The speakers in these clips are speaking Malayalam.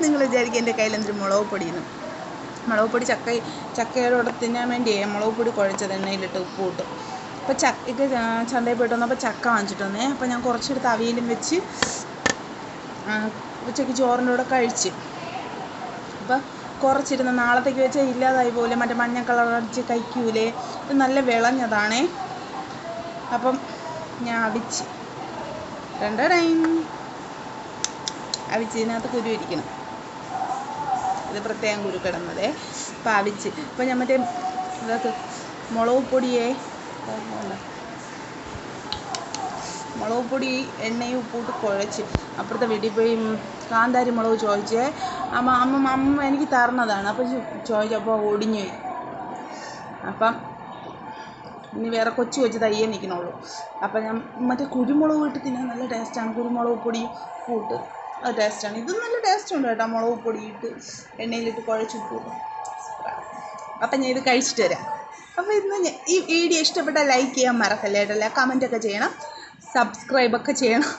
നിങ്ങൾ വിചാരിക്കും എൻ്റെ കയ്യിൽ എന്തൊരു മുളക് പൊടിയെന്ന്. മുളക് പൊടി ചക്കയോടെ തിന്നാൻ വേണ്ടിയേ മുളക് പൊടി കുഴച്ചത് എണ്ണയിലിട്ട് ഉപ്പ് ഇട്ട്. അപ്പോൾ ചക്കയ്ക്ക് ചന്തയിൽ പോയിട്ട് വന്നപ്പോൾ ചക്ക വാങ്ങിച്ചിട്ട് വന്നേ. അപ്പോൾ ഞാൻ കുറച്ചെടുത്ത് അവിയലും വെച്ച് ഉച്ചയ്ക്ക് ചോറിൻ്റെ കൂടെ കഴിച്ച്. അപ്പോൾ കുറച്ചിരുന്ന് നാളത്തേക്ക് വെച്ചാൽ ഇല്ലാതായി പോലെ മറ്റേ മഞ്ഞ കളർ അടിച്ച് കഴിക്കൂലേ. ഇത് നല്ല വിളഞ്ഞതാണേ. അപ്പം ഞാൻ അവിച്ച് അവിച്ചതിനകത്ത് കുരു ഇരിക്കണം. ഇത് പ്രത്യേകം കുരു കിടന്നതേ. അപ്പം അവിച്ച് ഇപ്പം ഞാൻ മറ്റേ ഇതൊക്കെ മുളക് പൊടി എണ്ണയും ഉപ്പിട്ട് കുഴച്ച് അപ്പുറത്തെ വീട്ടിൽ പോയി കാന്താരി മുളക് ചോദിച്ചേ. അമ്മ എനിക്ക് തരണതാണ്. അപ്പം ചോദിച്ചപ്പോൾ ഒടിഞ്ഞു പോയി. അപ്പം ഇനി വേറെ കൊച്ചു തയ്യേ നിൽക്കണുള്ളൂ. അപ്പം ഞാൻ മറ്റേ കുരുമുളക് ഇട്ട് തിന്നാൻ നല്ല ടേസ്റ്റാണ്. കുരുമുളക് പൊടി ഉപ്പിട്ട് അത് ടേസ്റ്റാണ്. ഇതും നല്ല ടേസ്റ്റുണ്ട് കേട്ടോ. മുളക് പൊടി ഇട്ട് എണ്ണയിലിട്ട് കുഴച്ച് ഉപ്പിട്ട്. അപ്പം ഞാൻ ഇത് കഴിച്ചിട്ട് വരാം. അപ്പോൾ ഇന്ന് ഈ വീഡിയോ ഇഷ്ടപ്പെട്ടാൽ ലൈക്ക് ചെയ്യാൻ മറക്കല്ലേ കേട്ടല്ലേ. കമൻറ്റൊക്കെ ചെയ്യണം, സബ്സ്ക്രൈബൊക്കെ ചെയ്യണം.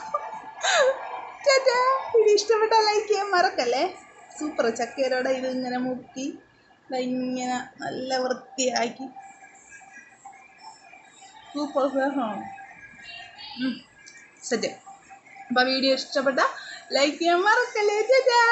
ചേട്ടാ വീഡിയോ ഇഷ്ടപ്പെട്ടാൽ ലൈക്ക് ചെയ്യാൻ മറക്കല്ലേ. സൂപ്പർ ചക്കയോടെ ഇത് ഇങ്ങനെ മുക്കി ഇങ്ങനെ നല്ല വൃത്തിയാക്കി സൂപ്പർ ഫ്ലേവറാണ്. സെറ്റ്. അപ്പോൾ വീഡിയോ ഇഷ്ടപ്പെട്ടാൽ ലൈക്ക് ചെയ്യാൻ മറക്കല്ലേ. ചേട്ടാ.